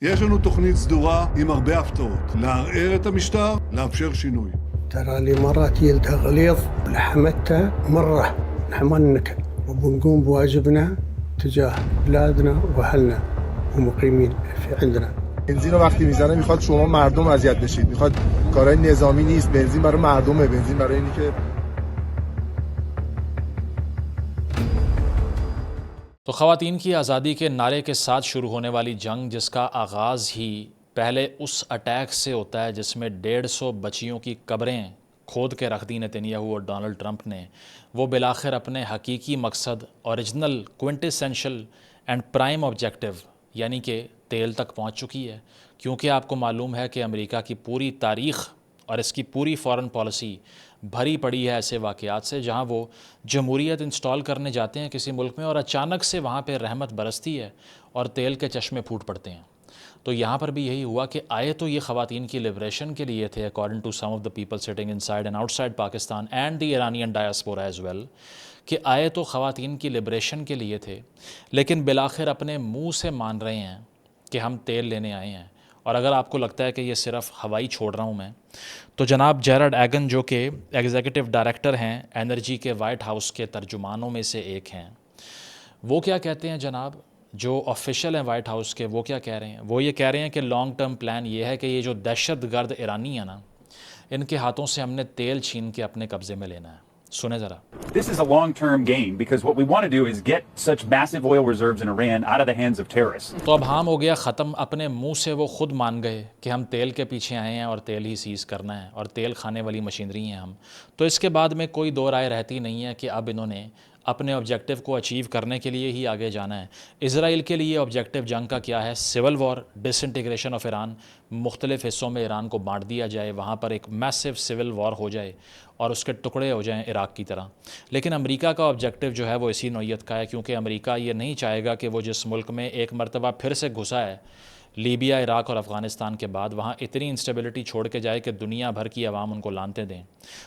יש לנו תוכנית סדורה עם הרבה הפתעות. לערער את המשטר, לאפשר שינוי. ترى لي مرات يلدها غليظ لحمتها مرة نحمنك وبنقوم بواجبنا تجاه بلادنا وأهلنا ومقيمين في عندنا. بنزین رو وقتی میزنه میخواد شما مردم اذیت بشید، میخواد کارهای نظامی نیست، بنزین برای مردمه، بنزین برای اینی که تو خواتین کی آزادی کے نعرے کے ساتھ شروع ہونے والی جنگ، جس کا آغاز ہی پہلے اس اٹیک سے ہوتا ہے جس میں 150 بچیوں کی قبریں کھود کے رکھ دی نتنیاہو اور ڈونلڈ ٹرمپ نے، وہ بالآخر اپنے حقیقی مقصد، اوریجنل کوئنٹیسینشل اینڈ پرائم آبجیکٹیو یعنی کہ تیل تک پہنچ چکی ہے، کیونکہ آپ کو معلوم ہے کہ امریکہ کی پوری تاریخ اور اس کی پوری فارن پالیسی بھری پڑی ہے ایسے واقعات سے جہاں وہ جمہوریت انسٹال کرنے جاتے ہیں کسی ملک میں اور اچانک سے وہاں پہ رحمت برستی ہے اور تیل کے چشمے پھوٹ پڑتے ہیں۔ تو یہاں پر بھی یہی ہوا کہ آئے تو یہ خواتین کی لبریشن کے لیے تھے، according to some of the people sitting inside and outside Pakistan and the Iranian diaspora as well, کہ آئے تو خواتین کی لبریشن کے لیے تھے، لیکن بالآخر اپنے منہ سے مان رہے ہیں کہ ہم تیل لینے آئے ہیں۔ اور اگر آپ کو لگتا ہے کہ یہ صرف ہوائی چھوڑ رہا ہوں میں، تو جناب جیرڈ ایگن جو کہ ایگزیکٹو ڈائریکٹر ہیں انرجی کے وائٹ ہاؤس کے ترجمانوں میں سے ایک ہیں، وہ کیا کہتے ہیں جناب؟ جو آفیشل ہیں وائٹ ہاؤس کے، وہ کیا کہہ رہے ہیں؟ وہ یہ کہہ رہے ہیں کہ لانگ ٹرم پلان یہ ہے کہ یہ جو دہشت گرد ایرانی ہیں نا، ان کے ہاتھوں سے ہم نے تیل چھین کے اپنے قبضے میں لینا ہے۔ سنیں ذرا۔ This is a long-term game because what we want to do is get such massive oil reserves in Iran out of the hands of terrorists. تو اب ہم ہو گیا ختم، اپنے منہ سے وہ خود مان گئے کہ ہم تیل کے پیچھے آئے ہیں اور تیل ہی سیز کرنا ہے اور تیل کھانے والی مشینری ہیں ہم۔ تو اس کے بعد میں کوئی دو رائے رہتی نہیں ہے کہ اب انہوں نے اپنے آبجیکٹیو کو اچیو کرنے کے لیے ہی آگے جانا ہے۔ اسرائیل کے لیے آبجیکٹیو جنگ کا کیا ہے؟ Civil war, disintegration of Iran, مختلف حصوں میں ایران کو بانٹ دیا جائے، وہاں پر ایک میسو سول وار ہو جائے اور اس کے ٹکڑے ہو جائیں عراق کی طرح۔ لیکن امریکہ کا آبجیکٹیو جو ہے وہ اسی نوعیت کا ہے، کیونکہ امریکہ یہ نہیں چاہے گا کہ وہ جس ملک میں ایک مرتبہ پھر سے گھسا ہے لیبیا، عراق اور افغانستان کے بعد، وہاں اتنی انسٹیبلٹی چھوڑ کے جائے کہ دنیا بھر کی عوام ان کو لانتے دیں۔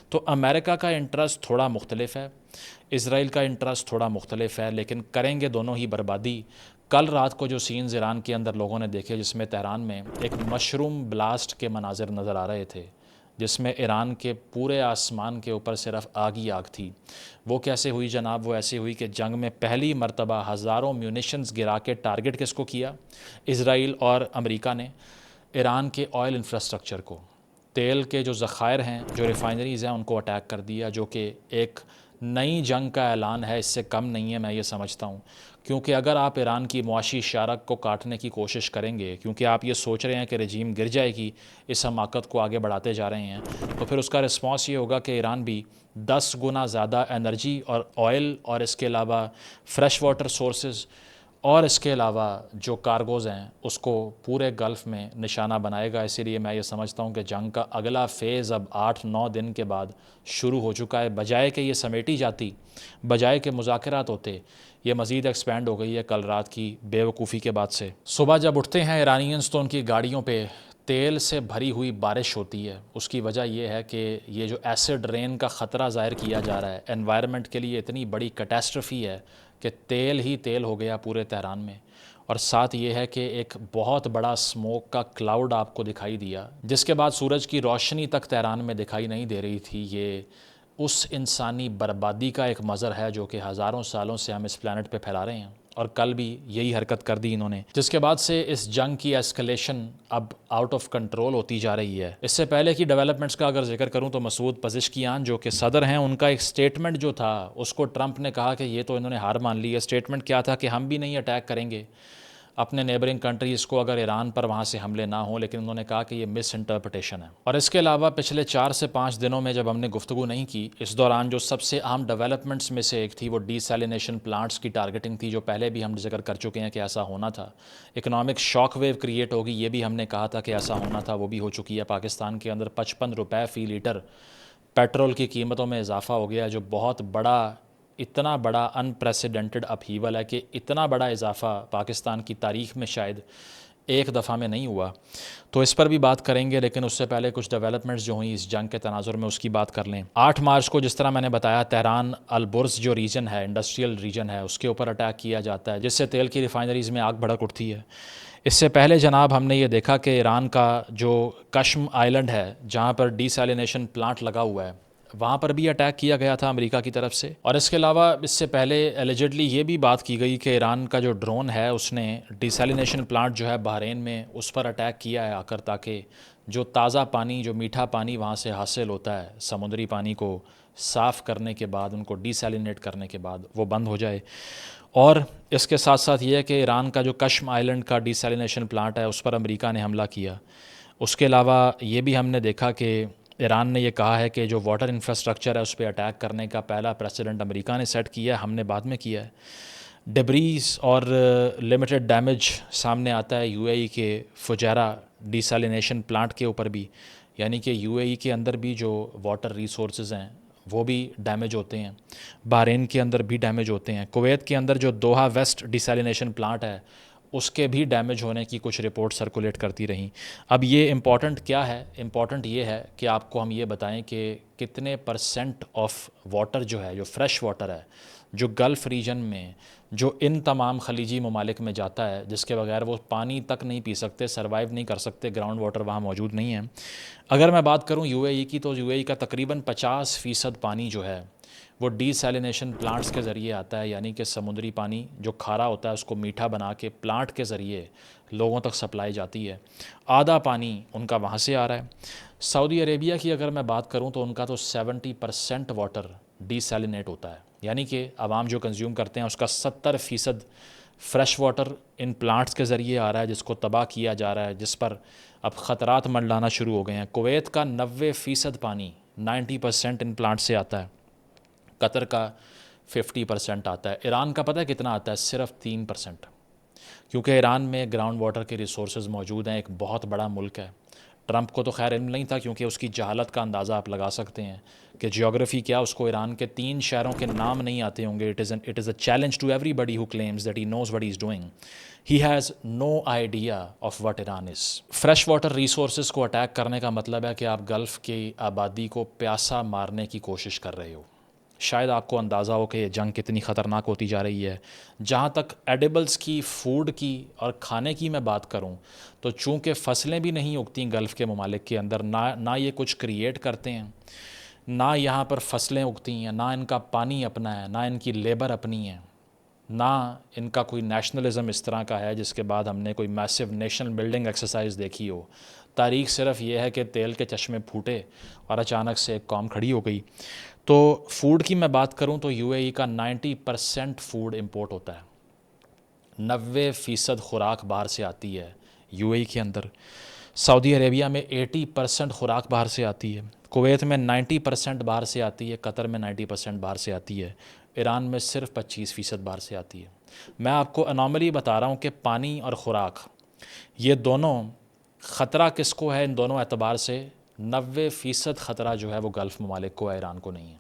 تو امریکہ کا انٹرسٹ تھوڑا مختلف ہے، اسرائیل کا انٹرسٹ تھوڑا مختلف ہے، لیکن کریں گے دونوں ہی بربادی۔ کل رات کو جو سینز ایران کے اندر لوگوں نے دیکھے، جس میں تہران میں ایک مشروم بلاسٹ کے مناظر نظر آ رہے تھے، جس میں ایران کے پورے آسمان کے اوپر صرف آگ ہی آگ تھی، وہ کیسے ہوئی جناب؟ وہ ایسے ہوئی کہ جنگ میں پہلی مرتبہ ہزاروں میونیشنز گرا کے ٹارگٹ کس کو کیا؟ اسرائیل اور امریکہ نے ایران کے آئل انفراسٹرکچر کو، تیل کے جو ذخائر ہیں، جو ریفائنریز ہیں، ان کو اٹیک کر دیا، جو کہ ایک نئی جنگ کا اعلان ہے، اس سے کم نہیں ہے میں یہ سمجھتا ہوں۔ کیونکہ اگر آپ ایران کی معاشی شارک کو کاٹنے کی کوشش کریں گے، کیونکہ آپ یہ سوچ رہے ہیں کہ رجیم گر جائے گی، اس حماقت کو آگے بڑھاتے جا رہے ہیں، تو پھر اس کا رسپانس یہ ہوگا کہ ایران بھی 10 گنا زیادہ انرجی اور آئل اور اس کے علاوہ فریش واٹر سورسز اور اس کے علاوہ جو کارگوز ہیں اس کو پورے گلف میں نشانہ بنائے گا۔ اسی لیے میں یہ سمجھتا ہوں کہ جنگ کا اگلا فیز اب 8-9 دن کے بعد شروع ہو چکا ہے، بجائے کہ یہ سمیٹی جاتی، بجائے کہ مذاکرات ہوتے، یہ مزید ایکسپینڈ ہو گئی ہے کل رات کی بے وقوفی کے بعد سے۔ صبح جب اٹھتے ہیں ایرانینز تو ان کی گاڑیوں پہ تیل سے بھری ہوئی بارش ہوتی ہے۔ اس کی وجہ یہ ہے کہ یہ جو ایسڈ رین کا خطرہ ظاہر کیا جا رہا ہے، انوائرمنٹ کے لیے اتنی بڑی کیٹاسٹرفی ہے کہ تیل ہی تیل ہو گیا پورے تہران میں، اور ساتھ یہ ہے کہ ایک بہت بڑا سموک کا کلاؤڈ آپ کو دکھائی دیا، جس کے بعد سورج کی روشنی تک تہران میں دکھائی نہیں دے رہی تھی۔ یہ اس انسانی بربادی کا ایک مظہر ہے جو کہ ہزاروں سالوں سے ہم اس پلانٹ پہ پھیلا رہے ہیں، اور کل بھی یہی حرکت کر دی انہوں نے، جس کے بعد سے اس جنگ کی ایسکلیشن اب آؤٹ آف کنٹرول ہوتی جا رہی ہے۔ اس سے پہلے کی ڈیولپمنٹس کا اگر ذکر کروں تو مسعود پزشکیان جو کہ صدر ہیں، ان کا ایک سٹیٹمنٹ جو تھا، اس کو ٹرمپ نے کہا کہ یہ تو انہوں نے ہار مان لی ہے۔ سٹیٹمنٹ کیا تھا کہ ہم بھی نہیں اٹیک کریں گے اپنے نیبرنگ کنٹریز کو اگر ایران پر وہاں سے حملے نہ ہوں، لیکن انہوں نے کہا کہ یہ مس انٹرپریٹیشن ہے۔ اور اس کے علاوہ پچھلے 4 سے 5 دنوں میں جب ہم نے گفتگو نہیں کی، اس دوران جو سب سے اہم ڈیولپمنٹس میں سے ایک تھی وہ ڈی سیلینیشن پلانٹس کی ٹارگٹنگ تھی، جو پہلے بھی ہم ذکر کر چکے ہیں کہ ایسا ہونا تھا۔ اکنامک شاک ویو کریٹ ہوگی، یہ بھی ہم نے کہا تھا کہ ایسا ہونا تھا، وہ بھی ہو چکی ہے۔ پاکستان کے اندر 55 روپے فی لیٹر پیٹرول کی قیمتوں میں اضافہ ہو گیا، جو بہت بڑا، اتنا بڑا انپریسیڈنٹڈ اپہیول ہے کہ اتنا بڑا اضافہ پاکستان کی تاریخ میں شاید ایک دفعہ میں نہیں ہوا۔ تو اس پر بھی بات کریں گے، لیکن اس سے پہلے کچھ ڈیولپمنٹس جو ہوئیں اس جنگ کے تناظر میں، اس کی بات کر لیں۔ 8 مارچ کو جس طرح میں نے بتایا، تہران البرز جو ریجن ہے، انڈسٹریل ریجن ہے، اس کے اوپر اٹیک کیا جاتا ہے، جس سے تیل کی ریفائنریز میں آگ بھڑک اٹھتی ہے۔ اس سے پہلے جناب ہم نے یہ دیکھا کہ ایران کا جو کشم آئلینڈ ہے جہاں پر ڈی سیلینیشن پلانٹ لگا ہوا ہے وہاں پر بھی اٹیک کیا گیا تھا امریکہ کی طرف سے. اور اس کے علاوہ اس سے پہلے ایلیجڈلی یہ بھی بات کی گئی کہ ایران کا جو ڈرون ہے اس نے ڈی سیلینیشن پلانٹ جو ہے بحرین میں اس پر اٹیک کیا ہے آ کر تاکہ جو تازہ پانی جو میٹھا پانی وہاں سے حاصل ہوتا ہے سمندری پانی کو صاف کرنے کے بعد ان کو ڈی سیلینیٹ کرنے کے بعد وہ بند ہو جائے. اور اس کے ساتھ ساتھ یہ ہے کہ ایران کا جو کشم آئلینڈ کا ڈی سیلینیشن پلانٹ ہے اس پر امریکہ نے حملہ کیا. اس کے علاوہ یہ بھی ہم نے دیکھا کہ ایران نے یہ کہا ہے کہ جو واٹر انفراسٹرکچر ہے اس پہ اٹیک کرنے کا پہلا پریسیڈنٹ امریکہ نے سیٹ کیا ہے, ہم نے بعد میں کیا ہے. ڈبریز اور لمیٹڈ ڈیمیج سامنے آتا ہے یو اے ای کے فجیرہ ڈی سیلینیشن پلانٹ کے اوپر بھی, یعنی کہ یو اے ای کے اندر بھی جو واٹر ریسورسز ہیں وہ بھی ڈیمیج ہوتے ہیں, بحرین کے اندر بھی ڈیمیج ہوتے ہیں, کویت کے اندر جو Doha West desalination plant ہے اس کے بھی ڈیمیج ہونے کی کچھ رپورٹ سرکولیٹ کرتی رہیں. اب یہ امپورٹنٹ کیا ہے؟ امپورٹنٹ یہ ہے کہ آپ کو ہم یہ بتائیں کہ کتنے پرسنٹ آف واٹر جو ہے جو فریش واٹر ہے جو گلف ریجن میں جو ان تمام خلیجی ممالک میں جاتا ہے جس کے بغیر وہ پانی تک نہیں پی سکتے, سروائیو نہیں کر سکتے, گراؤنڈ واٹر وہاں موجود نہیں ہے. اگر میں بات کروں یو اے ای کی تو یو اے ای کا تقریباً 50% پانی جو ہے وہ ڈی سیلینیشن پلانٹس کے ذریعے آتا ہے, یعنی کہ سمندری پانی جو کھارا ہوتا ہے اس کو میٹھا بنا کے پلانٹ کے ذریعے لوگوں تک سپلائی جاتی ہے. آدھا پانی ان کا وہاں سے آ رہا ہے. سعودی عربیہ کی اگر میں بات کروں تو ان کا تو 70% واٹر ڈی سیلینیٹ ہوتا ہے, یعنی کہ عوام جو کنزیوم کرتے ہیں اس کا 70% فریش واٹر ان پلانٹس کے ذریعے آ رہا ہے جس کو تباہ کیا جا رہا ہے, جس پر اب خطرات منڈلانا شروع ہو گئے ہیں. کویت کا 90% پانی 90% ان پلانٹ سے آتا ہے, قطر کا 50% آتا ہے. ایران کا پتہ ہے کتنا آتا ہے؟ صرف 3%, کیونکہ ایران میں گراؤنڈ واٹر کے ریسورسز موجود ہیں, ایک بہت بڑا ملک ہے. ٹرمپ کو تو خیر علم نہیں تھا کیونکہ اس کی جہالت کا اندازہ آپ لگا سکتے ہیں کہ جیوگرافی کیا اس کو ایران کے 3 شہروں کے نام نہیں آتے ہوں گے. It is a challenge to everybody who claims that he knows what he is doing. He has no idea of what Iran is. Fresh water resources کو اٹیک کرنے کا مطلب ہے کہ آپ گلف کی آبادی کو پیاسا مارنے کی کوشش کر رہے ہو. شاید آپ کو اندازہ ہو کہ یہ جنگ کتنی خطرناک ہوتی جا رہی ہے. جہاں تک ایڈیبلز کی, فوڈ کی اور کھانے کی میں بات کروں تو چونکہ فصلیں بھی نہیں اگتیں گلف کے ممالک کے اندر, نہ یہ کچھ کریٹ کرتے ہیں, نہ یہاں پر فصلیں اگتی ہیں, نہ ان کا پانی اپنا ہے, نہ ان کی لیبر اپنی ہے, نہ ان کا کوئی نیشنلزم اس طرح کا ہے جس کے بعد ہم نے کوئی میسو نیشنل بلڈنگ ایکسرسائز دیکھی ہو. تاریخ صرف یہ ہے کہ تیل کے چشمے پھوٹے اور اچانک سے ایک قوم کھڑی ہو گئی. تو فوڈ کی میں بات کروں تو یو اے ای کا 90% فوڈ امپورٹ ہوتا ہے, 90% خوراک باہر سے آتی ہے یو اے ای کے اندر. سعودی عربیہ میں 80% خوراک باہر سے آتی ہے, کویت میں 90% باہر سے آتی ہے, قطر میں 90% باہر سے آتی ہے, ایران میں صرف 25% باہر سے آتی ہے. میں آپ کو اناملی بتا رہا ہوں کہ پانی اور خوراک یہ دونوں خطرہ کس کو ہے؟ ان دونوں اعتبار سے 90% خطرہ جو ہے وہ گلف ممالک کو ہے, ایران کو نہیں ہے.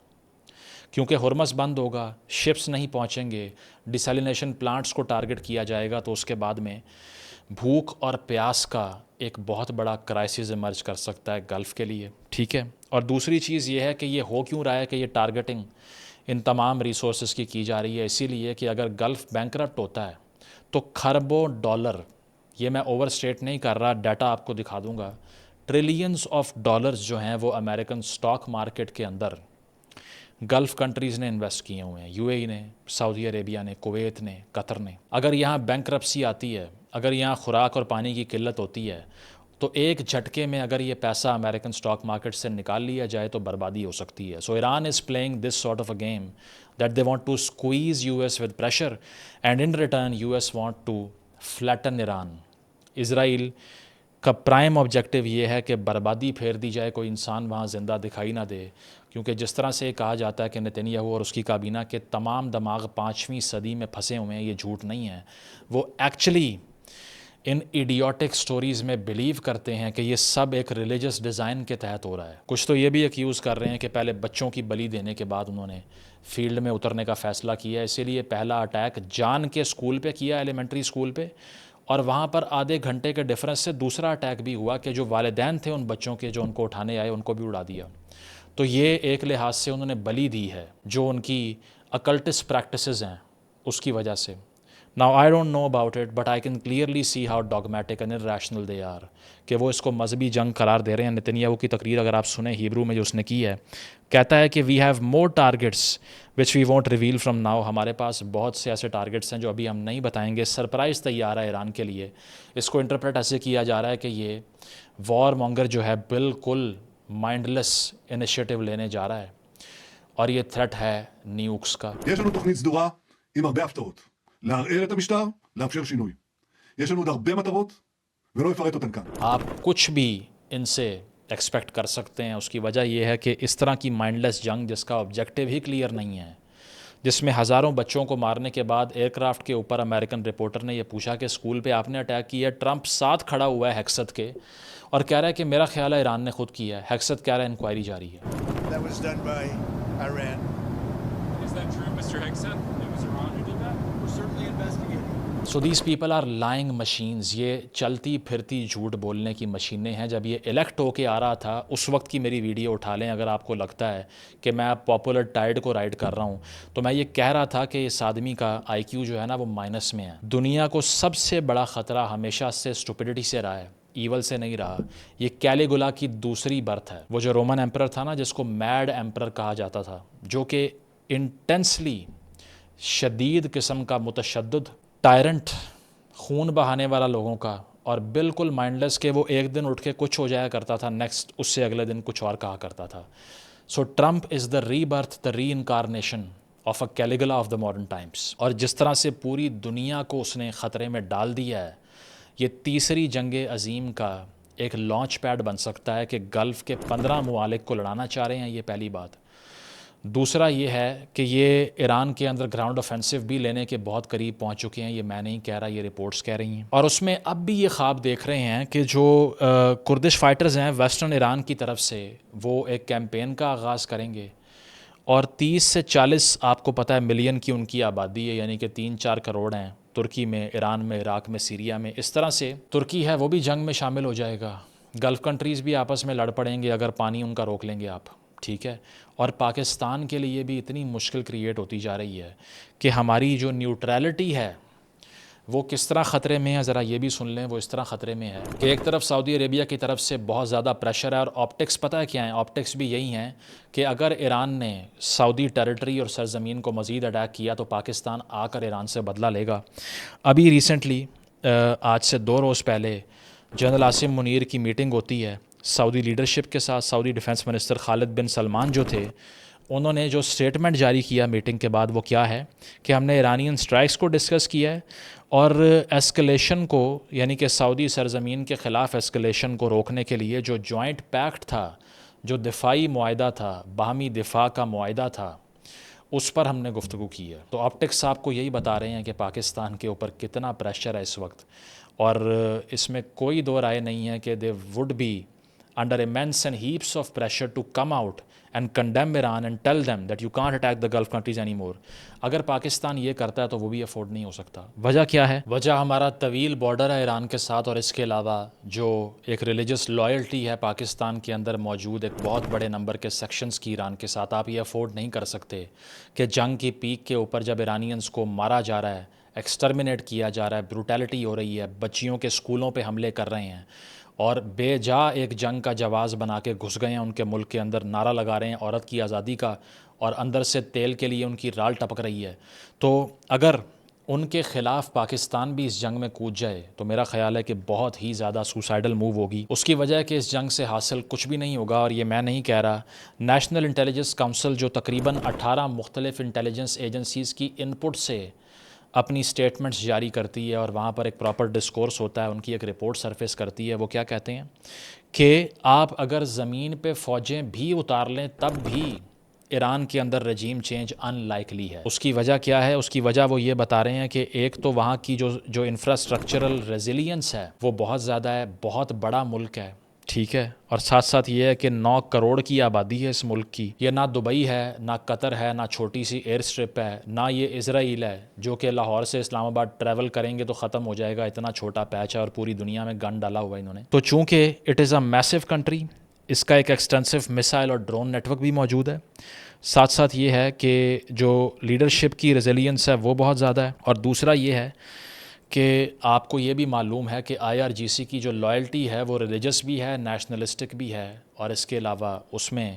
کیونکہ ہرمز بند ہوگا, شپس نہیں پہنچیں گے, ڈیسیلینیشن پلانٹس کو ٹارگٹ کیا جائے گا, تو اس کے بعد میں بھوک اور پیاس کا ایک بہت بڑا کرائسس ایمرج کر سکتا ہے گلف کے لیے. ٹھیک ہے. اور دوسری چیز یہ ہے کہ یہ ہو کیوں رہا ہے کہ یہ ٹارگٹنگ ان تمام ریسورسز کی جا رہی ہے؟ اسی لیے کہ اگر گلف بینکرپٹ ہوتا ہے تو کھربوں ڈالر, یہ میں اوور اسٹیٹ نہیں کر رہا, ڈیٹا آپ کو دکھا دوں گا, ٹریلینز آف ڈالرز جو ہیں وہ امریکن سٹاک مارکیٹ کے اندر گلف کنٹریز نے انویسٹ کیے ہوئے ہیں. یو اے ای نے, سعودی عربیہ نے, کویت نے, قطر نے. اگر یہاں بینکرپسی آتی ہے, اگر یہاں خوراک اور پانی کی قلت ہوتی ہے تو ایک جھٹکے میں اگر یہ پیسہ امریکن سٹاک مارکیٹ سے نکال لیا جائے تو بربادی ہو سکتی ہے. So Iran is playing this sort of a game that they want to squeeze U S with pressure and in return U S want to flatten Iran. Israel کا پرائم آبجیکٹو یہ ہے کہ بربادی پھیر دی جائے, کوئی انسان وہاں زندہ دکھائی نہ دے, کیونکہ جس طرح سے کہا جاتا ہے کہ نتنیاہ اور اس کی کابینہ کے تمام دماغ 5ویں صدی میں پھنسے ہوئے ہیں, یہ جھوٹ نہیں ہے. وہ ایکچولی ان ایڈیوٹک سٹوریز میں بلیو کرتے ہیں کہ یہ سب ایک ریلیجس ڈیزائن کے تحت ہو رہا ہے. کچھ تو یہ بھی ایکیوز کر رہے ہیں کہ پہلے بچوں کی بلی دینے کے بعد انہوں نے فیلڈ میں اترنے کا فیصلہ کیا, اسی لیے پہلا اٹیک جان کے اسکول پہ کیا, ایلیمنٹری اسکول پہ, اور وہاں پر آدھے گھنٹے کے ڈفرنس سے دوسرا اٹیک بھی ہوا کہ جو والدین تھے ان بچوں کے جو ان کو اٹھانے آئے ان کو بھی اڑا دیا. تو یہ ایک لحاظ سے انہوں نے بلی دی ہے جو ان کی اکلٹس پریکٹسز ہیں اس کی وجہ سے. Now I don't know about it, but I can clearly see how dogmatic and irrational they are کہ وہ اس کو مذہبی جنگ قرار دے رہے ہیں. نتنیاہو کی تقریر اگر آپ سنیں ہیبرو میں جو اس نے کی ہے, کہتا ہے کہ we have more targets which we won't reveal from now. ہمارے پاس بہت سے ایسے ٹارگیٹس ہیں جو ابھی ہم نہیں بتائیں گے. سرپرائز تیار ہے ایران کے لیے. اس کو انٹرپریٹ ایسے کیا جا رہا ہے کہ یہ وار مونگر جو ہے بالکل مائنڈ لیس انیشیٹو لینے جا رہا ہے, اور یہ تھریٹ ہے نیوکس کا. יש לנו תוכנית סדורה עם הרבה הפתעות. לערער את המשטר, לאפשר שינוי. יש לנו עוד הרבה מטרות, ולא אפרט אותן כאן. آپ کچھ بھی ان سے ایکسپیکٹ کر سکتے ہیں. اس کی وجہ یہ ہے کہ اس طرح کی مائنڈ لیس جنگ جس کا آبجیکٹیو ہی کلیئر نہیں ہے, جس میں ہزاروں بچوں کو مارنے کے بعد ایئر کرافٹ کے اوپر امریکن رپورٹر نے یہ پوچھا کہ اسکول پہ آپ نے اٹیک کیا ہے. ٹرمپ ساتھ کھڑا ہوا ہے ہیکست کے اور کہہ رہا ہے کہ میرا خیال ہے ایران نے خود کیا ہے. ہیکست کہہ رہا ہے انکوائری جاری ہے. That was done by Iran. Is that true, Mr. Hegseth? It was Iran who did that? We're certainly investigating. So these people are lying machines. یہ چلتی پھرتی جھوٹ بولنے کی مشینیں ہیں. جب یہ الیکٹ ہو کے آ رہا تھا اس وقت کی میری ویڈیو اٹھا لیں اگر آپ کو لگتا ہے کہ میں اب پاپولر ٹائڈ کو رائڈ کر رہا ہوں, تو میں یہ کہہ رہا تھا کہ اس آدمی کا آئی کیو جو ہے نا وہ مائنس میں ہے. دنیا کو سب سے بڑا خطرہ ہمیشہ سے اسٹوپیڈٹی سے رہا ہے, ایول سے نہیں رہا. یہ کیلیگولا کی دوسری برتھ ہے. وہ جو رومن ایمپرر تھا نا جس کو میڈ ایمپرر کہا جاتا تھا, جو کہ انٹینسلی شدید قسم کا متشدد ٹائرنٹ, خون بہانے والا لوگوں کا, اور بالکل مائنڈ لیس کہ وہ ایک دن اٹھ کے کچھ ہو جایا کرتا تھا, نیکسٹ اس سے اگلے دن کچھ اور کہا کرتا تھا. So Trump is the rebirth, the reincarnation of a Caligula of the modern times. اور جس طرح سے پوری دنیا کو اس نے خطرے میں ڈال دیا ہے, یہ تیسری جنگ عظیم کا ایک لانچ پیڈ بن سکتا ہے کہ گلف کے 15 ممالک کو لڑانا چاہ رہے ہیں. یہ پہلی بات. دوسرا یہ ہے کہ یہ ایران کے اندر گراؤنڈ آفینسو بھی لینے کے بہت قریب پہنچ چکے ہیں. یہ میں نہیں کہہ رہا, یہ رپورٹس کہہ رہی ہیں. اور اس میں اب بھی یہ خواب دیکھ رہے ہیں کہ جو کردش فائٹرز ہیں ویسٹرن ایران کی طرف سے, وہ ایک کیمپین کا آغاز کریں گے, اور 30 سے 40 آپ کو پتہ ہے ملین کی ان کی آبادی ہے, یعنی کہ 3-4 کروڑ ہیں ترکی میں, ایران میں, عراق میں, سیریا میں. اس طرح سے ترکی ہے وہ بھی جنگ میں شامل ہو جائے گا. گلف کنٹریز بھی آپس میں لڑ پڑیں گے اگر پانی ان کا روک لیں گے آپ, ٹھیک ہے. اور پاکستان کے لیے بھی اتنی مشکل کریٹ ہوتی جا رہی ہے کہ ہماری جو نیوٹرلٹی ہے وہ کس طرح خطرے میں ہے. ذرا یہ بھی سن لیں. وہ اس طرح خطرے میں ہے کہ ایک طرف سعودی عربیہ کی طرف سے بہت زیادہ پریشر ہے, اور آپٹکس پتہ ہے کیا ہیں, آپٹکس بھی یہی ہیں کہ اگر ایران نے سعودی ٹیریٹری اور سرزمین کو مزید اٹیک کیا تو پاکستان آ کر ایران سے بدلہ لے گا. ابھی ریسنٹلی آج سے 2 روز پہلے جنرل عاصم منیر کی میٹنگ ہوتی ہے سعودی لیڈرشپ کے ساتھ. سعودی ڈیفنس منسٹر خالد بن سلمان جو تھے, انہوں نے جو سٹیٹمنٹ جاری کیا میٹنگ کے بعد وہ کیا ہے کہ ہم نے ایرانین سٹرائکس کو ڈسکس کیا ہے, اور ایسکلیشن کو, یعنی کہ سعودی سرزمین کے خلاف ایسکلیشن کو روکنے کے لیے جو جوائنٹ پیکٹ تھا, جو دفاعی معاہدہ تھا, باہمی دفاع کا معاہدہ تھا, اس پر ہم نے گفتگو کی ہے. تو آپٹکس آپ کو یہی بتا رہے ہیں کہ پاکستان کے اوپر کتنا پریشر ہے اس وقت, اور اس میں کوئی دو رائے نہیں ہے کہ they would be under immense and heaps of pressure to come out and condemn Iran and tell them that you can't attack the Gulf countries anymore. اگر پاکستان یہ کرتا ہے تو وہ بھی افورڈ نہیں ہو سکتا. وجہ کیا ہے؟ وجہ ہمارا طویل بارڈر ہے ایران کے ساتھ, اور اس کے علاوہ جو ایک ریلیجس لائلٹی ہے پاکستان کے اندر موجود ایک بہت بڑے نمبر کے سیکشنز کی ایران کے ساتھ. آپ یہ افورڈ نہیں کر سکتے کہ جنگ کی پیک کے اوپر جب ایرانینز کو مارا جا رہا ہے, ایکسٹرمنیٹ کیا جا رہا ہے, بروٹیلٹی ہو رہی ہے, بچیوں کے اسکولوں پہ حملے کر رہے ہیں, اور بے جا ایک جنگ کا جواز بنا کے گھس گئے ہیں ان کے ملک کے اندر, نعرہ لگا رہے ہیں عورت کی آزادی کا, اور اندر سے تیل کے لیے ان کی رال ٹپک رہی ہے. تو اگر ان کے خلاف پاکستان بھی اس جنگ میں کود جائے تو میرا خیال ہے کہ بہت ہی زیادہ سوسائڈل موو ہوگی. اس کی وجہ ہے کہ اس جنگ سے حاصل کچھ بھی نہیں ہوگا, اور یہ میں نہیں کہہ رہا. نیشنل انٹیلیجنس کونسل جو تقریباً 18 مختلف انٹیلیجنس ایجنسیز کی ان پٹ سے اپنی سٹیٹمنٹس جاری کرتی ہے, اور وہاں پر ایک پراپر ڈسکورس ہوتا ہے, ان کی ایک رپورٹ سرفیس کرتی ہے. وہ کیا کہتے ہیں کہ آپ اگر زمین پہ فوجیں بھی اتار لیں تب بھی ایران کے اندر رجیم چینج ان لائکلی ہے. اس کی وجہ کیا ہے؟ اس کی وجہ وہ یہ بتا رہے ہیں کہ ایک تو وہاں کی جو انفراسٹرکچرل ریزیلینس ہے وہ بہت زیادہ ہے, بہت بڑا ملک ہے, ٹھیک ہے, اور ساتھ ساتھ یہ ہے کہ 9 کروڑ کی آبادی ہے اس ملک کی. یہ نہ دبئی ہے, نہ قطر ہے, نہ چھوٹی سی ایئر اسٹرپ ہے, نہ یہ اسرائیل ہے جو کہ لاہور سے اسلام آباد ٹریول کریں گے تو ختم ہو جائے گا, اتنا چھوٹا پیچ ہے, اور پوری دنیا میں گن ڈالا ہوا ہے انہوں نے. تو چونکہ it is a Meesho country, اس کا ایک ایکسٹینسو میسائل اور ڈرون نیٹ ورک بھی موجود ہے, ساتھ ساتھ یہ ہے کہ جو لیڈرشپ کی ریزیلینس ہے وہ بہت زیادہ ہے، اور دوسرا یہ ہے کہ آپ کو یہ بھی معلوم ہے کہ IRGC کی جو لائلٹی ہے وہ ریلیجس بھی ہے، نیشنلسٹک بھی ہے، اور اس کے علاوہ اس میں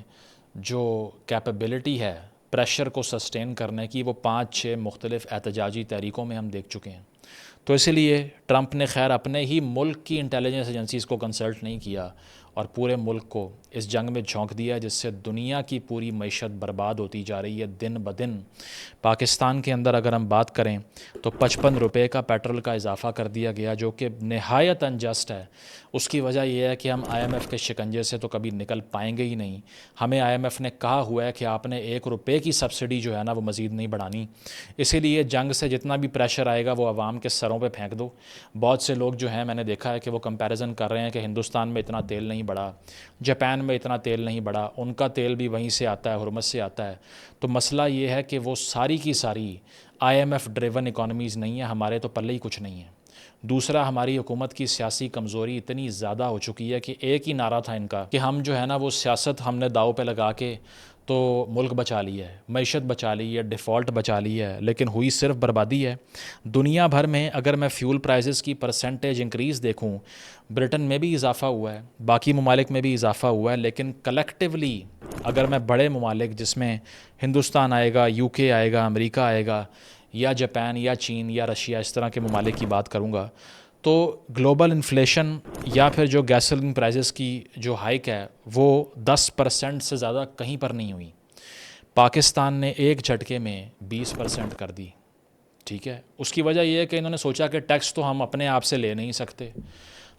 جو کیپیبلٹی ہے پریشر کو سسٹین کرنے کی وہ 5-6 مختلف احتجاجی تحریکوں میں ہم دیکھ چکے ہیں۔ تو اسی لیے ٹرمپ نے خیر اپنے ہی ملک کی انٹیلیجنس ایجنسیز کو کنسلٹ نہیں کیا اور پورے ملک کو اس جنگ میں جھونک دیا، جس سے دنیا کی پوری معیشت برباد ہوتی جا رہی ہے دن بدن۔ پاکستان کے اندر اگر ہم بات کریں تو 55 روپے کا پیٹرول کا اضافہ کر دیا گیا، جو کہ نہایت انجسٹ ہے۔ اس کی وجہ یہ ہے کہ ہم IMF کے شکنجے سے تو کبھی نکل پائیں گے ہی نہیں۔ ہمیں IMF نے کہا ہوا ہے کہ آپ نے 1 روپے کی سبسڈی جو ہے نا وہ مزید نہیں بڑھانی، اسی لیے جنگ سے جتنا بھی پریشر آئے گا وہ عوام کے سروں پہ پھینک دو۔ بہت سے لوگ جو ہیں میں نے دیکھا ہے کہ وہ کمپیریزن کر رہے ہیں کہ ہندوستان میں اتنا تیل نہیں بڑھا، جاپان میں اتنا تیل نہیں بڑھا، ان کا تیل بھی وہیں سے آتا ہے، ہرمز سے آتا ہے۔ تو مسئلہ یہ ہے کہ وہ ساری کی ساری IMF ڈریون اکانومیز نہیں ہیں، ہمارے تو پلے ہی کچھ نہیں ہے۔ دوسرا، ہماری حکومت کی سیاسی کمزوری اتنی زیادہ ہو چکی ہے کہ ایک ہی نعرہ تھا ان کا کہ ہم جو ہے نا وہ سیاست ہم نے داؤ پہ لگا کے تو ملک بچا لیا ہے، معیشت بچا لی ہے، ڈیفالٹ بچا لی ہے، لیکن ہوئی صرف بربادی ہے۔ دنیا بھر میں اگر میں فیول پرائزز کی پرسنٹیج انکریز دیکھوں، برٹن میں بھی اضافہ ہوا ہے، باقی ممالک میں بھی اضافہ ہوا ہے، لیکن کلیکٹیولی اگر میں بڑے ممالک جس میں ہندوستان آئے گا، UK آئے گا، امریکہ آئے گا، یا جاپان یا چین یا رشیا، اس طرح کے ممالک کی بات کروں گا، تو گلوبل انفلیشن یا پھر جو گیسولین پرائزز کی جو ہائیک ہے وہ 10% سے زیادہ کہیں پر نہیں ہوئی۔ پاکستان نے ایک جھٹکے میں 20% کر دی، ٹھیک ہے۔ اس کی وجہ یہ ہے کہ انہوں نے سوچا کہ ٹیکس تو ہم اپنے آپ سے لے نہیں سکتے،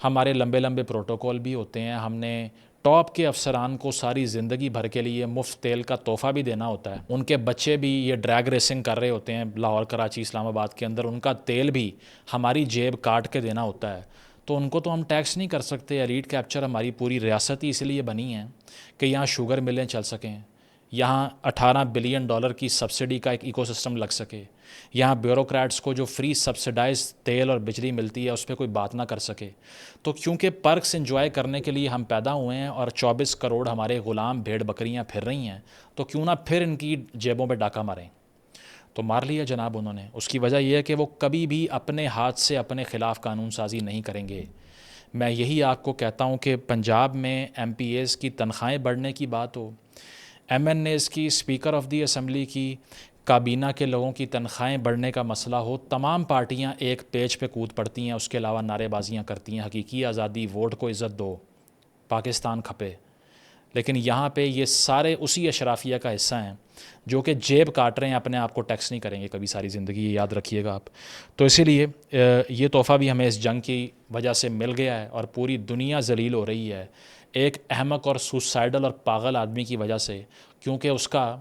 ہمارے لمبے لمبے پروٹوکول بھی ہوتے ہیں، ہم نے ٹاپ کے افسران کو ساری زندگی بھر کے لیے مفت تیل کا تحفہ بھی دینا ہوتا ہے، ان کے بچے بھی یہ ڈریگ ریسنگ کر رہے ہوتے ہیں لاہور، کراچی، اسلام آباد کے اندر، ان کا تیل بھی ہماری جیب کاٹ کے دینا ہوتا ہے، تو ان کو تو ہم ٹیکس نہیں کر سکتے۔ ایلیٹ کیپچر ہماری پوری ریاست ہی اس لیے بنی ہے کہ یہاں شوگر ملیں چل سکیں، یہاں $18 بلین کی سبسڈی کا ایک ایکو سسٹم لگ سکے، یہاں بیوروکریٹس کو جو فری سبسڈائز تیل اور بجلی ملتی ہے اس پہ کوئی بات نہ کر سکے۔ تو کیونکہ پرکس انجوائے کرنے کے لیے ہم پیدا ہوئے ہیں اور 24 کروڑ ہمارے غلام بھیڑ بکریاں پھر رہی ہیں، تو کیوں نہ پھر ان کی جیبوں پہ ڈاکہ ماریں۔ تو مار لیا جناب انہوں نے۔ اس کی وجہ یہ ہے کہ وہ کبھی بھی اپنے ہاتھ سے اپنے خلاف قانون سازی نہیں کریں گے۔ میں یہی آپ کو کہتا ہوں کہ پنجاب میں MPAs کی تنخواہیں بڑھنے کی بات ہو، MNAs کی، اسپیکر آف دی اسمبلی کی، کابینہ کے لوگوں کی تنخواہیں بڑھنے کا مسئلہ ہو، تمام پارٹیاں ایک پیج پہ کود پڑتی ہیں، اس کے علاوہ نعرے بازیاں کرتی ہیں، حقیقی آزادی، ووٹ کو عزت دو، پاکستان کھپے۔ لیکن یہاں پہ یہ سارے اسی اشرافیہ کا حصہ ہیں جو کہ جیب کاٹ رہے ہیں، اپنے آپ کو ٹیکس نہیں کریں گے کبھی ساری زندگی، یہ یاد رکھیے گا آپ۔ تو اسی لیے یہ تحفہ بھی ہمیں اس جنگ کی وجہ سے مل گیا ہے، اور پوری دنیا ذلیل ہو رہی ہے ایک احمق اور سوسائڈل اور پاگل آدمی کی وجہ سے، کیونکہ اس کا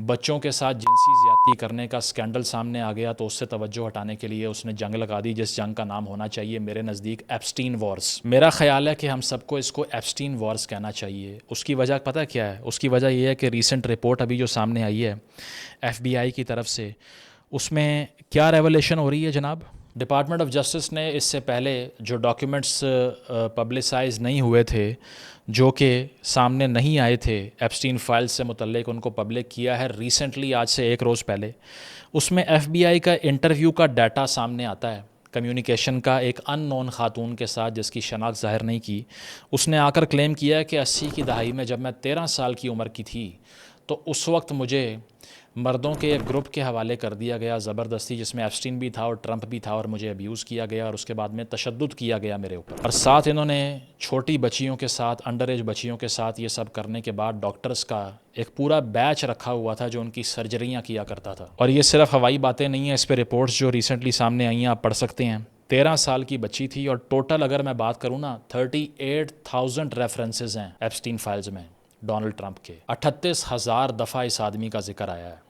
بچوں کے ساتھ جنسی زیادتی کرنے کا سکینڈل سامنے آ گیا، تو اس سے توجہ ہٹانے کے لیے اس نے جنگ لگا دی، جس جنگ کا نام ہونا چاہیے میرے نزدیک ایپسٹین وارز۔ میرا خیال ہے کہ ہم سب کو اس کو ایپسٹین وارز کہنا چاہیے۔ اس کی وجہ پتہ کیا ہے؟ اس کی وجہ یہ ہے کہ ریسنٹ رپورٹ ابھی جو سامنے آئی ہے FBI کی طرف سے، اس میں کیا ریولیشن ہو رہی ہے جناب؟ ڈپارٹمنٹ آف جسٹس نے اس سے پہلے جو ڈاکیومنٹس پبلسائز نہیں ہوئے تھے، جو کہ سامنے نہیں آئے تھے ایپسٹین فائل سے متعلق، ان کو پبلک کیا ہے ریسنٹلی، آج سے 1 روز پہلے۔ اس میں FBI کا انٹرویو کا ڈیٹا سامنے آتا ہے، کمیونیکیشن کا ایک ان نون خاتون کے ساتھ جس کی شناخت ظاہر نہیں کی۔ اس نے آ کر کلیم کیا ہے کہ 80 کی دہائی میں جب میں 13 سال کی عمر کی تھی تو اس وقت مجھے مردوں کے ایک گروپ کے حوالے کر دیا گیا زبردستی، جس میں ایپسٹین بھی تھا اور ٹرمپ بھی تھا، اور مجھے ابیوز کیا گیا اور اس کے بعد میں تشدد کیا گیا میرے اوپر، اور ساتھ انہوں نے چھوٹی بچیوں کے ساتھ، انڈر ایج بچیوں کے ساتھ یہ سب کرنے کے بعد ڈاکٹرز کا ایک پورا بیچ رکھا ہوا تھا جو ان کی سرجریاں کیا کرتا تھا۔ اور یہ صرف ہوائی باتیں نہیں ہیں، اس پہ رپورٹس جو ریسنٹلی سامنے آئی ہیں آپ پڑھ سکتے ہیں۔ 13 سال کی بچی تھی، اور ٹوٹل اگر میں بات کروں نا 38,000 ریفرنسز ہیں ایپسٹین فائلز میں ڈونلڈ ٹرمپ کے، 38,000 دفعہ اس آدمی کا ذکر آیا ہے۔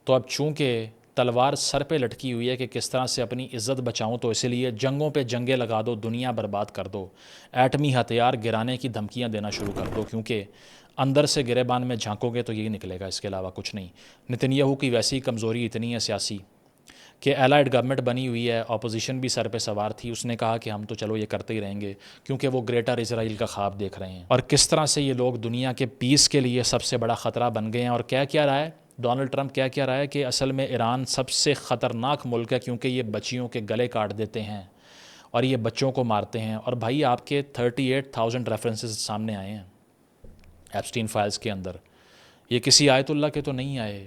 تو اب چونکہ تلوار سر پہ لٹکی ہوئی ہے کہ کس طرح سے اپنی عزت بچاؤں، تو اسی لیے جنگوں پہ جنگیں لگا دو، دنیا برباد کر دو، ایٹمی ہتھیار گرانے کی دھمکیاں دینا شروع کر دو، کیونکہ اندر سے گریبان میں جھانکو گے تو یہی نکلے گا، اس کے علاوہ کچھ نہیں۔ نتن یاہو کی ویسی کمزوری اتنی ہے سیاسی کہ الائڈ گورنمنٹ بنی ہوئی ہے, اپوزیشن بھی سر پہ سوار تھی, اس نے کہا کہ ہم تو چلو یہ کرتے ہی رہیں گے کیونکہ وہ گریٹر اسرائیل کا خواب دیکھ رہے ہیں. اور کس طرح سے یہ لوگ دنیا کے پیس کے لیے سب سے بڑا خطرہ بن گئے ہیں. اور کیا رہا ہے ڈونلڈ ٹرمپ, کیا رہا ہے کہ اصل میں ایران سب سے خطرناک ملک ہے کیونکہ یہ بچیوں کے گلے کاٹ دیتے ہیں اور یہ بچوں کو مارتے ہیں. اور بھائی آپ کے 38,000 ریفرنسز سامنے آئے ہیں ایپسٹین فائلز کے اندر, یہ کسی آیت اللہ کے تو نہیں آئے,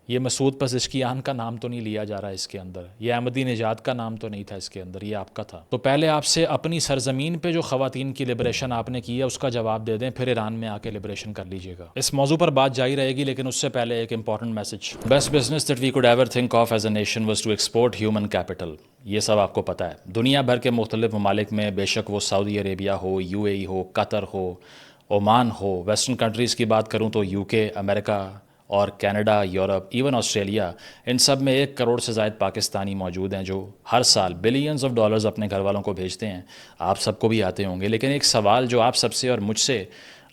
یہ مسعود پزشکیان کا نام تو نہیں لیا جا رہا اس کے اندر, یہ احمدی نژاد کا نام تو نہیں تھا اس کے اندر, یہ آپ کا تھا. تو پہلے آپ سے اپنی سرزمین پہ جو خواتین کی لبریشن آپ نے کی ہے اس کا جواب دے دیں, پھر ایران میں آ کے لبریشن کر لیجیے گا. اس موضوع پر بات جاری رہے گی لیکن اس سے پہلے ایک important message. Best business that we could ever think of as a nation was to export human capital. یہ سب آپ کو پتہ ہے. دنیا بھر کے مختلف ممالک میں, بے شک وہ سعودی عربیہ ہو, UAE ہو, قطر ہو, عمان ہو, ویسٹرن کنٹریز کی بات کروں تو UK, امریکہ اور کینیڈا, یورپ, ایون آسٹریلیا, ان سب میں 1 کروڑ سے زائد پاکستانی موجود ہیں جو ہر سال بلینز آف ڈالرز اپنے گھر والوں کو بھیجتے ہیں. آپ سب کو بھی آتے ہوں گے. لیکن ایک سوال جو آپ سب سے اور مجھ سے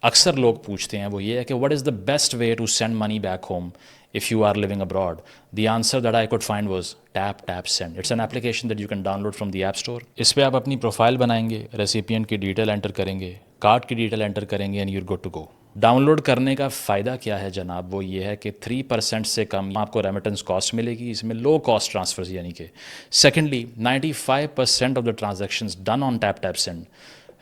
اکثر لوگ پوچھتے ہیں وہ یہ ہے کہ what is the best way to send money back home if you are living abroad. The answer that I could find was tap send. It's an application that you can download from the app store. اس پہ آپ اپنی profile بنائیں گے, recipient کی detail inter کریں گے, card کی detail inter کریں گے, and you're good to go. Download کرنے کا فائدہ کیا ہے جناب, وہ یہ ہے کہ 3% سے کم آپ کو ریمیٹنس کاسٹ ملے گی, اس میں لو کاسٹ ٹرانسفرز یعنی کہ. Secondly 95% of the transactions done on tap send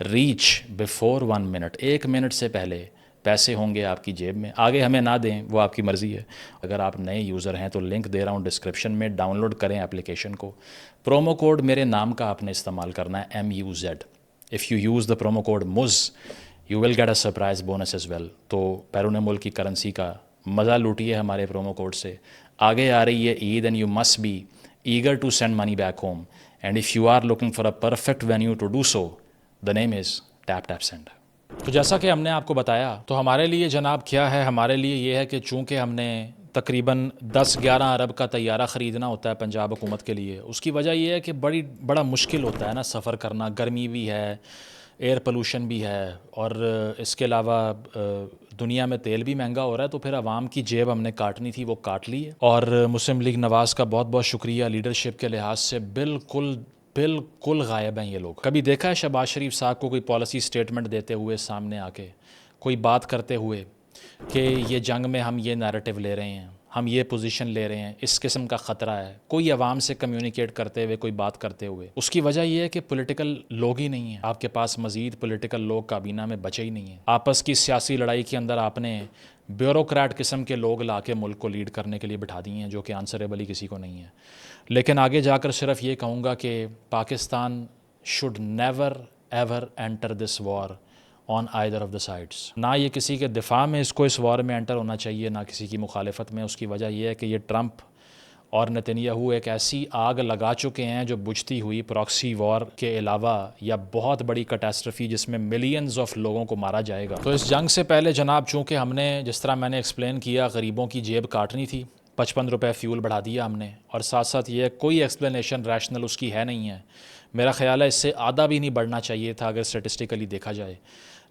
reach before 1 minute. 1 minute سے پہلے پیسے ہوں گے آپ کی جیب میں. آگے ہمیں نہ دیں وہ آپ کی مرضی ہے. اگر آپ نئے یوزر ہیں تو لنک دے رہا ہوں ڈسکرپشن میں, ڈاؤن لوڈ کریں اپلیکیشن کو. پرومو کوڈ میرے نام کا آپ نے استعمال کرنا ہے, MUZ. If you use the promo code MUZ you will get a surprise bonus as well. تو بیرون ملک کی کرنسی کا مزہ لوٹیے ہمارے پرومو کوڈ سے. آگے آ رہی ہے Eid and you must be eager to send money back home, and if you are looking for a perfect venue to do so, the name is TapSend. تو جیسا کہ ہم نے آپ کو بتایا تو ہمارے لیے جناب کیا ہے, ہمارے لیے یہ ہے کہ چونکہ ہم نے تقریباً 10-11 ارب کا طیارہ خریدنا ہوتا ہے پنجاب حکومت کے لیے. اس کی وجہ یہ ہے کہ بڑا مشکل ہوتا ہے نا سفر کرنا, گرمی بھی ہے, ایئر پولوشن بھی ہے, اور اس کے علاوہ دنیا میں تیل بھی مہنگا ہو رہا ہے. تو پھر عوام کی جیب ہم نے کاٹنی تھی, وہ کاٹ لی ہے. اور مسلم لیگ نواز کا بہت بہت شکریہ, لیڈرشپ کے لحاظ سے بالکل غائب ہیں یہ لوگ. کبھی دیکھا ہے شہباز شریف صاحب کو کوئی پالیسی سٹیٹمنٹ دیتے ہوئے سامنے آ کے, کوئی بات کرتے ہوئے کہ یہ جنگ میں ہم یہ نیریٹو لے رہے ہیں, ہم یہ پوزیشن لے رہے ہیں, اس قسم کا خطرہ ہے, کوئی عوام سے کمیونیکیٹ کرتے ہوئے, کوئی بات کرتے ہوئے؟ اس کی وجہ یہ ہے کہ پولیٹیکل لوگ ہی نہیں ہیں آپ کے پاس, مزید پولیٹیکل لوگ کابینہ میں بچے ہی نہیں ہیں. آپس کی سیاسی لڑائی کے اندر آپ نے بیوروکریٹ قسم کے لوگ لا کے ملک کو لیڈ کرنے کے لیے بٹھا دیے ہیں جو کہ آنسریبل ہی کسی کو نہیں ہے. لیکن آگے جا کر صرف یہ کہوں گا کہ Pakistan should never ever enter this war on either of the sides. نہ یہ کسی کے دفاع میں اس وار میں انٹر ہونا چاہیے, نہ کسی کی مخالفت میں. اس کی وجہ یہ ہے کہ یہ ٹرمپ اور نتنیاہو ایک ایسی آگ لگا چکے ہیں جو بجھتی ہوئی پراکسی وار کے علاوہ یا بہت بڑی کیٹاسٹرفی جس میں ملینز آف لوگوں کو مارا جائے گا. تو اس جنگ سے پہلے جناب چونکہ ہم نے جس طرح میں نے ایکسپلین کیا غریبوں کی جیب کاٹنی تھی, 55 روپے فیول بڑھا دیا ہم نے, اور ساتھ ساتھ یہ کوئی ایکسپلینیشن ریشنل اس کی ہے نہیں ہے. میرا خیال ہے اس سے آدھا بھی نہیں بڑھنا چاہیے تھا اگر اسٹیٹسٹیکلی دیکھا جائے.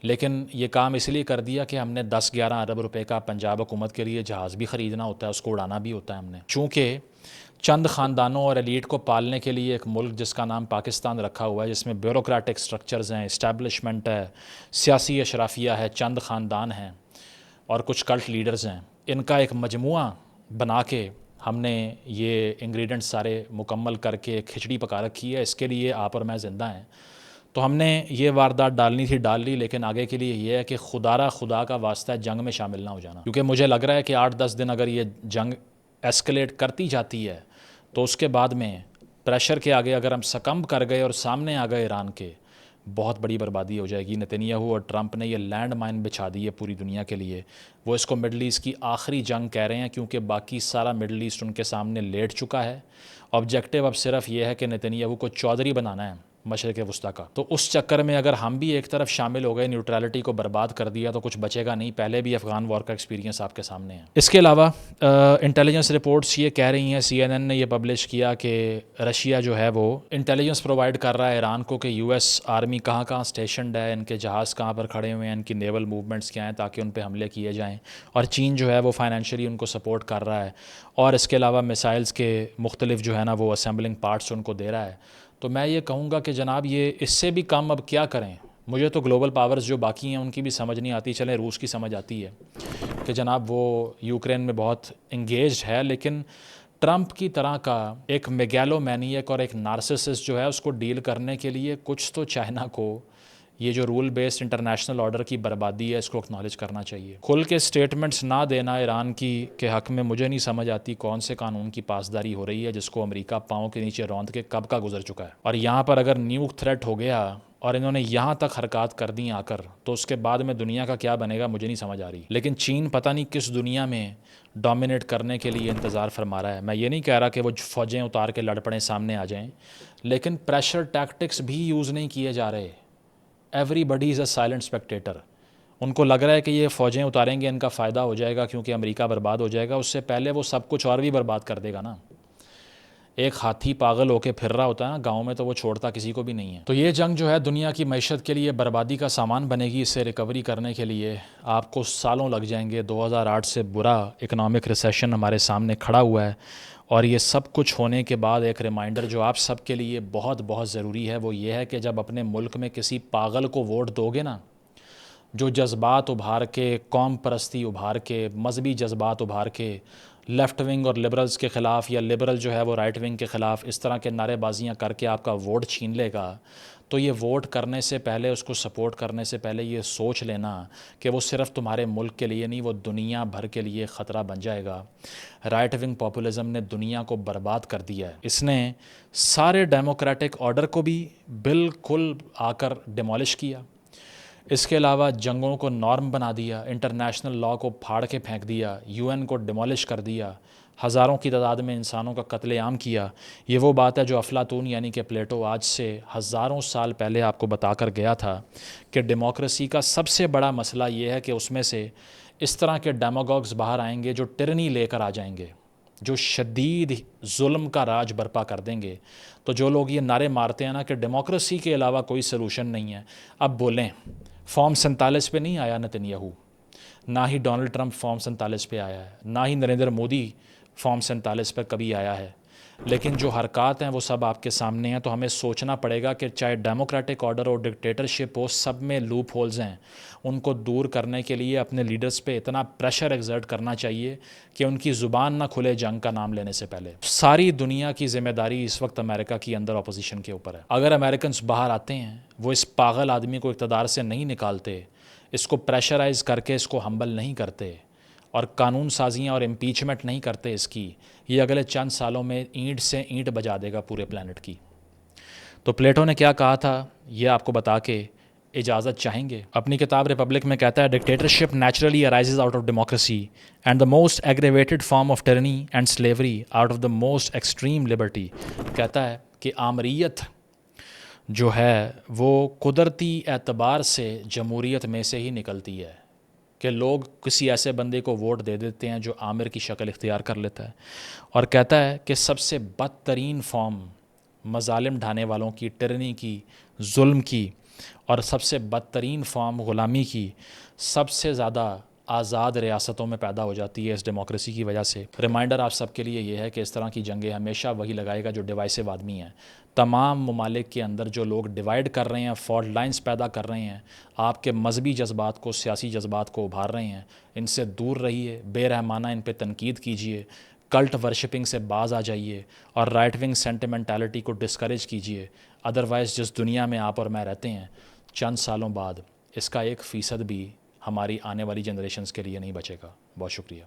لیکن یہ کام اس لیے کر دیا کہ ہم نے 10-11 ارب روپے کا پنجاب حکومت کے لیے جہاز بھی خریدنا ہوتا ہے, اس کو اڑانا بھی ہوتا ہے ہم نے. چونکہ چند خاندانوں اور ایلیٹ کو پالنے کے لیے ایک ملک جس کا نام پاکستان رکھا ہوا ہے, جس میں بیوروکریٹک سٹرکچرز ہیں, اسٹیبلشمنٹ ہے, سیاسی اشرافیہ ہے, چند خاندان ہیں اور کچھ کلٹ لیڈرز ہیں, ان کا ایک مجموعہ بنا کے ہم نے یہ انگریڈینٹس سارے مکمل کر کے کھچڑی پکا رکھی ہے. اس کے لیے آپ اور میں زندہ ہیں. تو ہم نے یہ واردات ڈالنی تھی ڈال لی, لیکن آگے کے لیے یہ ہے کہ خدا کا واسطہ ہے جنگ میں شامل نہ ہو جانا, کیونکہ مجھے لگ رہا ہے کہ 8-10 دن اگر یہ جنگ ایسکلیٹ کرتی جاتی ہے تو اس کے بعد میں پریشر کے آگے اگر ہم سکمب کر گئے اور سامنے آ گئے ایران کے, بہت بڑی بربادی ہو جائے گی. نتنیاہو اور ٹرمپ نے یہ لینڈ مائن بچھا دی ہے پوری دنیا کے لیے. وہ اس کو مڈل ایسٹ کی آخری جنگ کہہ رہے ہیں کیونکہ باقی سارا مڈل ایسٹ ان کے سامنے لیٹ چکا ہے. آبجیکٹیو اب صرف یہ ہے کہ نتنیاہو کو چودھری بنانا ہے مشرق وسطیٰ کا. تو اس چکر میں اگر ہم بھی ایک طرف شامل ہو گئے, نیوٹرالٹی کو برباد کر دیا, تو کچھ بچے گا نہیں. پہلے بھی افغان وار کا ایکسپیرینس آپ کے سامنے ہے. اس کے علاوہ انٹیلیجنس رپورٹس یہ کہہ رہی ہیں, CNN نے یہ پبلش کیا کہ رشیا جو ہے وہ انٹیلیجنس پرووائڈ کر رہا ہے ایران کو کہ US آرمی کہاں کہاں اسٹیشنڈ ہے, ان کے جہاز کہاں پر کھڑے ہوئے ہیں, ان کی نیول موومنٹس کیا ہیں, تاکہ ان پہ حملے کیے جائیں. اور چین جو ہے وہ فائنینشلی ان کو سپورٹ کر رہا ہے, اور اس کے علاوہ میسائلز کے مختلف جو ہے نا وہ اسمبلنگ پارٹس ان کو دے رہا ہے. تو میں یہ کہوں گا کہ جناب یہ اس سے بھی کم اب کیا کریں. مجھے تو گلوبل پاورز جو باقی ہیں ان کی بھی سمجھ نہیں آتی. چلیں روس کی سمجھ آتی ہے کہ جناب وہ یوکرین میں بہت انگیجڈ ہے, لیکن ٹرمپ کی طرح کا ایک میگیلو مینیک اور ایک نارسسسٹ جو ہے اس کو ڈیل کرنے کے لیے کچھ تو چائنا کو یہ جو رول بیسڈ انٹرنیشنل آرڈر کی بربادی ہے اس کو اکنالج کرنا چاہیے. کھل کے سٹیٹمنٹس نہ دینا ایران کی کے حق میں مجھے نہیں سمجھ آتی کون سے قانون کی پاسداری ہو رہی ہے جس کو امریکہ پاؤں کے نیچے روند کے کب کا گزر چکا ہے. اور یہاں پر اگر نیوک تھریٹ ہو گیا اور انہوں نے یہاں تک حرکات کر دی آ کر, تو اس کے بعد میں دنیا کا کیا بنے گا مجھے نہیں سمجھ آ رہی. لیکن چین پتہ نہیں کس دنیا میں ڈومینیٹ کرنے کے لیے انتظار فرما رہا ہے. میں یہ نہیں کہہ رہا کہ وہ فوجیں اتار کے لڑ پڑیں سامنے آ جائیں, لیکن پریشر ٹیکٹکس بھی یوز نہیں کیے جا رہے. Everybody is a silent spectator. ان کو لگ رہا ہے کہ یہ فوجیں اتاریں گے ان کا فائدہ ہو جائے گا کیونکہ امریکہ برباد ہو جائے گا. اس سے پہلے وہ سب کچھ اور بھی برباد کر دے گا نا. ایک ہاتھی پاگل ہو کے پھر رہا ہوتا ہے نا گاؤں میں, تو وہ چھوڑتا کسی کو بھی نہیں ہے. تو یہ جنگ جو ہے دنیا کی معیشت کے لیے بربادی کا سامان بنے گی. اس سے ریکوری کرنے کے لیے آپ کو سالوں لگ جائیں گے. 2008 سے برا اکنامک ریسیشن ہمارے سامنے کھڑا ہوا ہے, اور یہ سب کچھ ہونے کے بعد ایک ریمائنڈر جو آپ سب کے لیے بہت بہت ضروری ہے وہ یہ ہے کہ جب اپنے ملک میں کسی پاگل کو ووٹ دو گے نا, جو جذبات ابھار کے, قوم پرستی ابھار کے, مذہبی جذبات ابھار کے, لیفٹ ونگ اور لبرلز کے خلاف یا لبرل جو ہے وہ رائٹ ونگ کے خلاف اس طرح کے نعرے بازیاں کر کے آپ کا ووٹ چھین لے گا, تو یہ ووٹ کرنے سے پہلے, اس کو سپورٹ کرنے سے پہلے یہ سوچ لینا کہ وہ صرف تمہارے ملک کے لیے نہیں, وہ دنیا بھر کے لیے خطرہ بن جائے گا. رائٹ ونگ پاپولزم نے دنیا کو برباد کر دیا ہے. اس نے سارے ڈیموکریٹک آرڈر کو بھی بالکل آ کر ڈیمولش کیا. اس کے علاوہ جنگوں کو نارم بنا دیا, انٹرنیشنل لاء کو پھاڑ کے پھینک دیا, UN کو ڈیمولش کر دیا, ہزاروں کی تعداد میں انسانوں کا قتل عام کیا. یہ وہ بات ہے جو افلاطون یعنی کہ پلیٹو آج سے ہزاروں سال پہلے آپ کو بتا کر گیا تھا کہ ڈیموکریسی کا سب سے بڑا مسئلہ یہ ہے کہ اس میں سے اس طرح کے ڈیموگوگز باہر آئیں گے جو ٹرنی لے کر آ جائیں گے, جو شدید ظلم کا راج برپا کر دیں گے. تو جو لوگ یہ نعرے مارتے ہیں نا کہ ڈیموکریسی کے علاوہ کوئی سلوشن نہیں ہے, اب بولیں فارم 47 پہ نہیں آیا نتن یاہو, نہ ہی ڈونلڈ ٹرمپ فارم 47 پہ آیا ہے, نہ ہی نریندر مودی فارم 47 پہ کبھی آیا ہے. لیکن جو حرکات ہیں وہ سب آپ کے سامنے ہیں. تو ہمیں سوچنا پڑے گا کہ چاہے ڈیموکریٹک آرڈر اور ڈکٹیٹرشپ ہو, سب میں لوپ ہولز ہیں. ان کو دور کرنے کے لیے اپنے لیڈرز پہ اتنا پریشر ایگزرٹ کرنا چاہیے کہ ان کی زبان نہ کھلے جنگ کا نام لینے سے پہلے. ساری دنیا کی ذمہ داری اس وقت امریکہ کی اندر اپوزیشن کے اوپر ہے. اگر امریکنز باہر آتے ہیں, وہ اس پاگل آدمی کو اقتدار سے نہیں نکالتے, اس کو پریشرائز کر کے اس کو ہمبل نہیں کرتے, اور قانون سازیاں اور امپیچمنٹ نہیں کرتے اس کی, یہ اگلے چند سالوں میں اینٹ سے اینٹ بجا دے گا پورے پلانٹ کی. تو پلیٹو نے کیا کہا تھا یہ آپ کو بتا کے اجازت چاہیں گے. اپنی کتاب ریپبلک میں کہتا ہے dictatorship naturally arises out of democracy and the most aggravated form of tyranny and slavery out of the most extreme liberty. کہتا ہے کہ آمریت جو ہے وہ قدرتی اعتبار سے جمہوریت میں سے ہی نکلتی ہے, کہ لوگ کسی ایسے بندے کو ووٹ دے دیتے ہیں جو آمر کی شکل اختیار کر لیتا ہے. اور کہتا ہے کہ سب سے بدترین فارم مظالم ڈھانے والوں کی, ٹرنی کی, ظلم کی, اور سب سے بدترین فارم غلامی کی سب سے زیادہ آزاد ریاستوں میں پیدا ہو جاتی ہے اس ڈیموکریسی کی وجہ سے. ریمائنڈر آپ سب کے لیے یہ ہے کہ اس طرح کی جنگیں ہمیشہ وہی لگائے گا جو ڈیوائسو آدمی ہیں. تمام ممالک کے اندر جو لوگ ڈیوائیڈ کر رہے ہیں, فالٹ لائنز پیدا کر رہے ہیں, آپ کے مذہبی جذبات کو, سیاسی جذبات کو ابھار رہے ہیں, ان سے دور رہیے, بے رحمانہ ان پہ تنقید کیجیے, کلٹ ورشپنگ سے باز آ جائیے, اور رائٹ ونگ سینٹیمنٹیلٹی کو ڈسکریج کیجیے. ادروائز جس دنیا میں آپ اور میں رہتے ہیں, چند سالوں بعد اس کا 1% بھی ہماری آنے والی جنریشنز کے لیے نہیں بچے گا. بہت شکریہ.